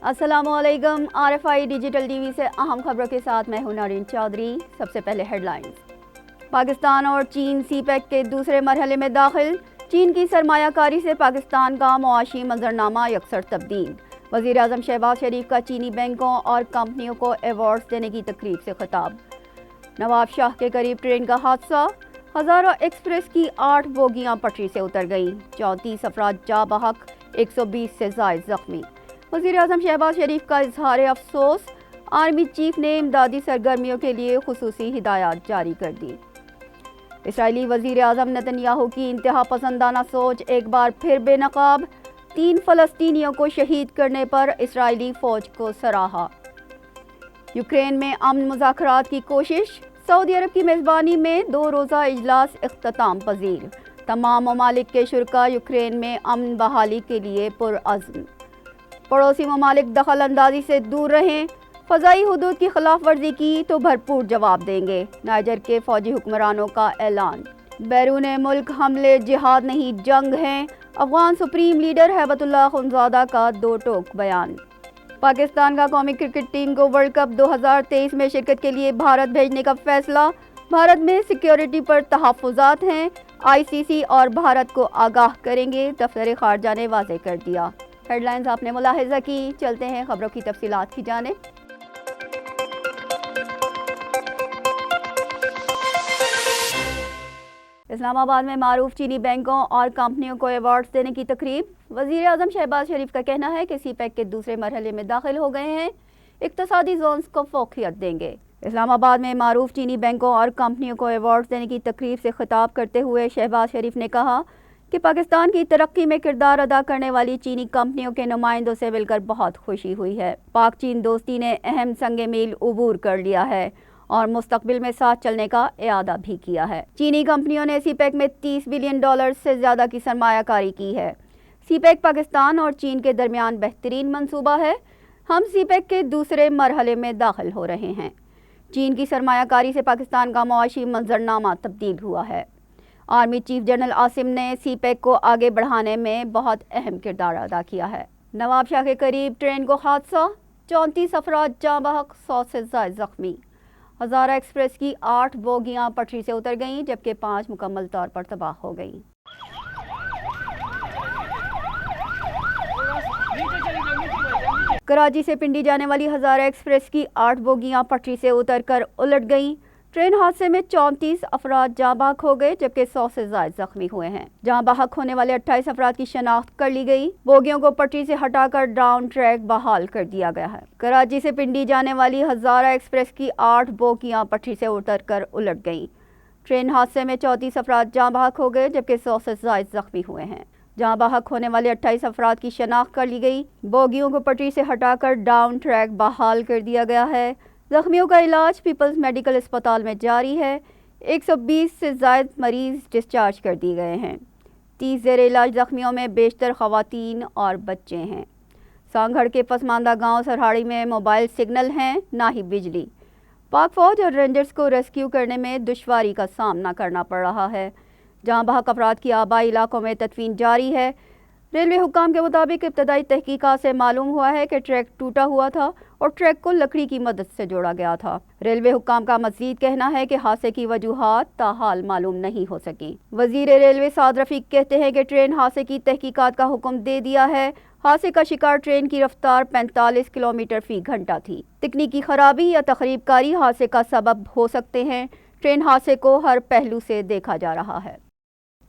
السلام علیکم، RFI digital T V سے اہم خبروں کے ساتھ میں ہوں نارین چودھری۔ سب سے پہلے ہیڈ لائنز۔ پاکستان اور چین سی پیک کے دوسرے مرحلے میں داخل، چین کی سرمایہ کاری سے پاکستان کا معاشی منظرنامہ یکسر تبدیل۔ وزیر اعظم شہباز شریف کا چینی بینکوں اور کمپنیوں کو ایوارڈز دینے کی تقریب سے خطاب۔ نواب شاہ کے قریب ٹرین کا حادثہ، ہزارہ ایکسپریس کی 8 بوگیاں پٹری سے اتر گئیں، 34 افراد جاں بحق، 120 سے زائد زخمی۔ وزیر اعظم شہباز شریف کا اظہار افسوس، آرمی چیف نے امدادی سرگرمیوں کے لیے خصوصی ہدایات جاری کر دی۔ اسرائیلی وزیر اعظم نتن یاہو کی انتہا پسندانہ سوچ ایک بار پھر بے نقاب، 3 فلسطینیوں کو شہید کرنے پر اسرائیلی فوج کو سراہا۔ یوکرین میں امن مذاکرات کی کوشش، سعودی عرب کی میزبانی میں 2 روزہ اجلاس اختتام پذیر۔ تمام ممالک کے شرکاء یوکرین میں امن بحالی کے لیے پرعزم۔ پڑوسی ممالک دخل اندازی سے دور رہیں، فضائی حدود کی خلاف ورزی کی تو بھرپور جواب دیں گے، نائجر کے فوجی حکمرانوں کا اعلان۔ بیرون ملک حملے جہاد نہیں جنگ ہیں، افغان سپریم لیڈر ہیبت اللہ اخونزادہ کا 2 ٹوک بیان۔ پاکستان کا قومی کرکٹ ٹیم کو ورلڈ کپ 2023 میں شرکت کے لیے بھارت بھیجنے کا فیصلہ۔ بھارت میں سیکیورٹی پر تحفظات ہیں، ICC اور بھارت کو آگاہ کریں گے، دفتر خارجہ نے واضح کر دیا۔ ہیڈ لائنز آپ نے ملاحظہ کی، چلتے ہیں خبروں کی تفصیلات کی جانب۔ اسلام آباد میں معروف چینی بینکوں اور کمپنیوں کو ایوارڈز دینے کی تقریب۔ وزیر اعظم شہباز شریف کا کہنا ہے کہ سی پیک کے دوسرے مرحلے میں داخل ہو گئے ہیں، اقتصادی زونز کو فوقیت دیں گے۔ اسلام آباد میں معروف چینی بینکوں اور کمپنیوں کو ایوارڈز دینے کی تقریب سے خطاب کرتے ہوئے شہباز شریف نے کہا کہ پاکستان کی ترقی میں کردار ادا کرنے والی چینی کمپنیوں کے نمائندوں سے مل کر بہت خوشی ہوئی ہے۔ پاک چین دوستی نے اہم سنگ میل عبور کر لیا ہے اور مستقبل میں ساتھ چلنے کا اعادہ بھی کیا ہے۔ چینی کمپنیوں نے سی پیک میں $30 بلین سے زیادہ کی سرمایہ کاری کی ہے۔ سی پیک پاکستان اور چین کے درمیان بہترین منصوبہ ہے۔ ہم سی پیک کے دوسرے مرحلے میں داخل ہو رہے ہیں۔ چین کی سرمایہ کاری سے پاکستان کا معاشی منظرنامہ تبدیل ہوا ہے۔ آرمی چیف جنرل عاصم نے سی پیک کو آگے بڑھانے میں بہت اہم کردار ادا کیا ہے۔ نواب شاہ کے قریب ٹرین کو حادثہ، 34 افراد جاں بحق، 100 سے زائد زخمی۔ ہزارہ ایکسپریس کی 8 بوگیاں پٹری سے اتر گئیں جبکہ 5 مکمل طور پر تباہ ہو گئیں۔ کراچی سے پنڈی جانے والی ہزارہ ایکسپریس کی 8 بوگیاں پٹری سے اتر کر الٹ گئیں۔ ٹرین حادثے میں 34 افراد جاں بحق ہو گئے جبکہ 100 سے زائد زخمی ہوئے ہیں۔ جاں بحق ہونے والے 28 افراد کی شناخت کر لی گئی۔ بوگیوں کو پٹری سے ہٹا کر ڈاؤن ٹریک بحال کر دیا گیا ہے۔ کراچی سے پنڈی جانے والی ہزارہ ایکسپریس کی 8 بوگیاں پٹری سے اتر کر الٹ گئیں۔ ٹرین حادثے میں 34 افراد جاں بحق ہو گئے جبکہ 100 سے زائد زخمی ہوئے ہیں۔ جاں بحق ہونے والے 28 افراد کی شناخت کر لی گئی۔ بوگیوں کو پٹری سے ہٹا کر ڈاؤن ٹریک بحال کر دیا گیا ہے۔ زخمیوں کا علاج پیپلز میڈیکل اسپتال میں جاری ہے۔ 120 سے زائد مریض ڈسچارج کر دیے گئے ہیں۔ 30 زیر علاج زخمیوں میں بیشتر خواتین اور بچے ہیں۔ سانگھڑ کے پسماندہ گاؤں سرہاڑی میں موبائل سگنل ہیں، نہ ہی بجلی۔ پاک فوج اور رینجرز کو ریسکیو کرنے میں دشواری کا سامنا کرنا پڑ رہا ہے۔ جہاں بحق افراد کی آبائی علاقوں میں تدفین جاری ہے۔ ریلوے حکام کے مطابق ابتدائی تحقیقات سے معلوم ہوا ہے کہ ٹریک ٹوٹا ہوا تھا اور ٹریک کو لکڑی کی مدد سے جوڑا گیا تھا۔ ریلوے حکام کا مزید کہنا ہے کہ حادثے کی وجوہات تاحال معلوم نہیں ہو سکیں۔ وزیر ریلوے سعد رفیق کہتے ہیں کہ ٹرین حادثے کی تحقیقات کا حکم دے دیا ہے۔ حادثے کا شکار ٹرین کی رفتار 45 کلومیٹر فی گھنٹہ تھی۔ تکنیکی خرابی یا تخریب کاری حادثے کا سبب ہو سکتے ہیں۔ ٹرین حادثے کو ہر پہلو سے دیکھا جا رہا ہے۔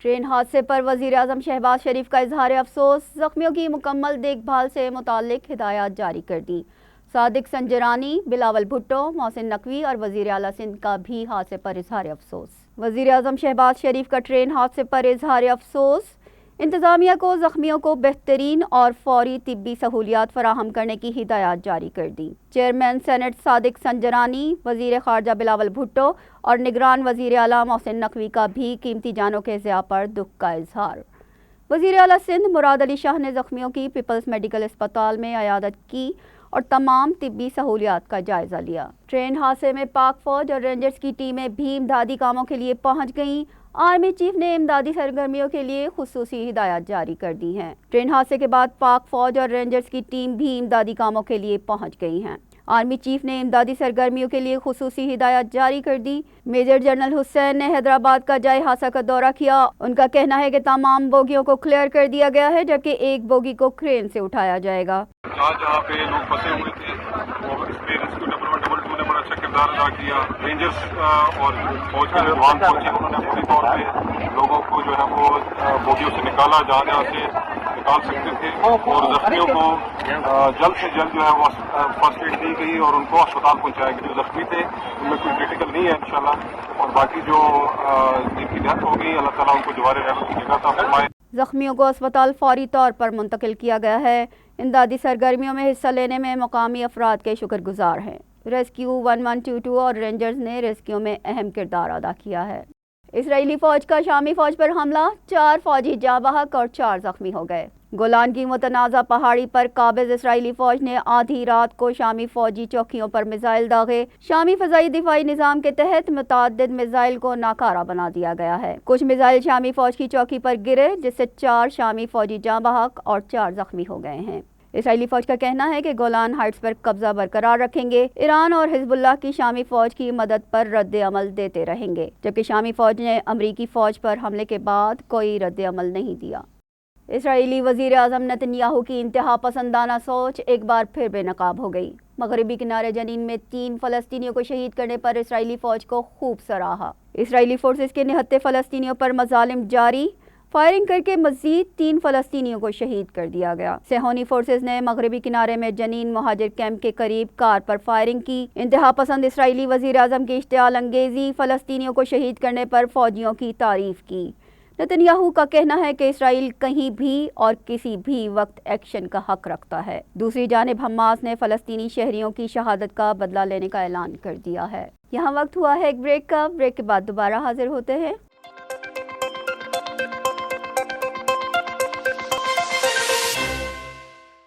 ٹرین حادثے پر وزیر اعظم شہباز شریف کا اظہار افسوس، زخمیوں کی مکمل دیکھ بھال سے متعلق ہدایات جاری کر دی۔ صادق سنجرانی، بلاول بھٹو، محسن نقوی اور وزیر اعلیٰ سندھ کا بھی حادثے پر اظہار افسوس۔ وزیر اعظم شہباز شریف کا ٹرین حادثے پر اظہار افسوس، انتظامیہ کو زخمیوں کو بہترین اور فوری طبی سہولیات فراہم کرنے کی ہدایات جاری کر دی۔ چیئرمین سینٹ صادق سنجرانی، وزیر خارجہ بلاول بھٹو اور نگران وزیر اعلیٰ محسن نقوی کا بھی قیمتی جانوں کے ضیاع پر دکھ کا اظہار۔ وزیر اعلیٰ سندھ مراد علی شاہ نے زخمیوں کی پیپلز میڈیکل اسپتال میں عیادت کی اور تمام طبی سہولیات کا جائزہ لیا۔ ٹرین حادثے میں پاک فوج اور رینجرز کی ٹیمیں بھی امدادی کاموں کے لیے پہنچ گئیں۔ آرمی چیف نے امدادی سرگرمیوں کے لیے خصوصی ہدایات جاری کر دی ہیں۔ ٹرین حادثے کے بعد پاک فوج اور رینجرز کی ٹیم بھی امدادی کاموں کے لیے پہنچ گئی ہیں۔ آرمی چیف نے امدادی سرگرمیوں کے لیے خصوصی ہدایات جاری کر دی۔ میجر جنرل حسین نے حیدرآباد کا جائے حادثہ کا دورہ کیا۔ ان کا کہنا ہے کہ تمام بوگیوں کو کلیئر کر دیا گیا ہے، جبکہ ایک بوگی کو کرین سے اٹھایا جائے گا۔ جہاں پہ لوگ پھنسے ہوئے تھے وہ اس پہ ریسکیو ڈپارٹمنٹ ڈبل 2 نے بڑا اچھا کردار ادا کیا۔ رینجرز اور فوج کے جوان پہنچے، انہوں نے پوری طور پہ لوگوں کو جو ہے وہ بوگیوں سے نکالا جہاں جہاں سے نکال سکتے تھے، اور زخمیوں کو جلد سے جلد جو ہے وہ فرسٹ ایڈ دی گئی اور ان کو اسپتال پہنچایا گیا۔ جو زخمی تھے ان میں کوئی کریٹیکل نہیں ہے انشاءاللہ، اور باقی جو جن کی ڈیتھ ہو گئی اللہ تعالیٰ ان کو جوار رحمت کی جگہ عطا فرمائے۔ زخمیوں کو اسپتال فوری طور پر منتقل کیا گیا ہے۔ امدادی سرگرمیوں میں حصہ لینے میں مقامی افراد کے شکر گزار ہیں۔ ریسکیو 1122 اور رینجرز نے ریسکیو میں اہم کردار ادا کیا ہے۔ اسرائیلی فوج کا شامی فوج پر حملہ، 4 فوجی جاں بحق اور 4 زخمی ہو گئے۔ گولان کی متنازع پہاڑی پر قابض اسرائیلی فوج نے آدھی رات کو شامی فوجی چوکیوں پر میزائل داغے۔ شامی فضائی دفاعی نظام کے تحت متعدد میزائل کو ناکارہ بنا دیا گیا ہے۔ کچھ میزائل شامی فوج کی چوکی پر گرے، جس سے 4 شامی فوجی جاں بحق اور 4 زخمی ہو گئے ہیں۔ اسرائیلی فوج کا کہنا ہے کہ گولان ہائٹس پر قبضہ برقرار رکھیں گے، ایران اور حزب اللہ کی شامی فوج کی مدد پر رد عمل دیتے رہیں گے، جبکہ شامی فوج نے امریکی فوج پر حملے کے بعد کوئی رد عمل نہیں دیا۔ اسرائیلی وزیر اعظم نتن یاہو کی انتہا پسندانہ سوچ ایک بار پھر بے نقاب ہو گئی۔ مغربی کنارے جنین میں 3 فلسطینیوں کو شہید کرنے پر اسرائیلی فوج کو خوب سراہا۔ اسرائیلی فورسز کے نہتے فلسطینیوں پر مظالم جاری، فائرنگ کر کے مزید 3 فلسطینیوں کو شہید کر دیا گیا۔ صہیونی فورسز نے مغربی کنارے میں جنین مہاجر کیمپ کے قریب کار پر فائرنگ کی۔ انتہا پسند اسرائیلی وزیر اعظم کی اشتعال انگیزی فلسطینیوں کو شہید کرنے پر فوجیوں کی تعریف کی۔ نتن یاہو کا کہنا ہے کہ اسرائیل کہیں بھی اور کسی بھی وقت ایکشن کا حق رکھتا ہے۔ دوسری جانب حماس نے فلسطینی شہریوں کی شہادت کا بدلہ لینے کا اعلان کر دیا ہے۔ یہاں وقت ہوا ہے ایک بریک کا، بریک کے بعد دوبارہ حاضر ہوتے ہیں۔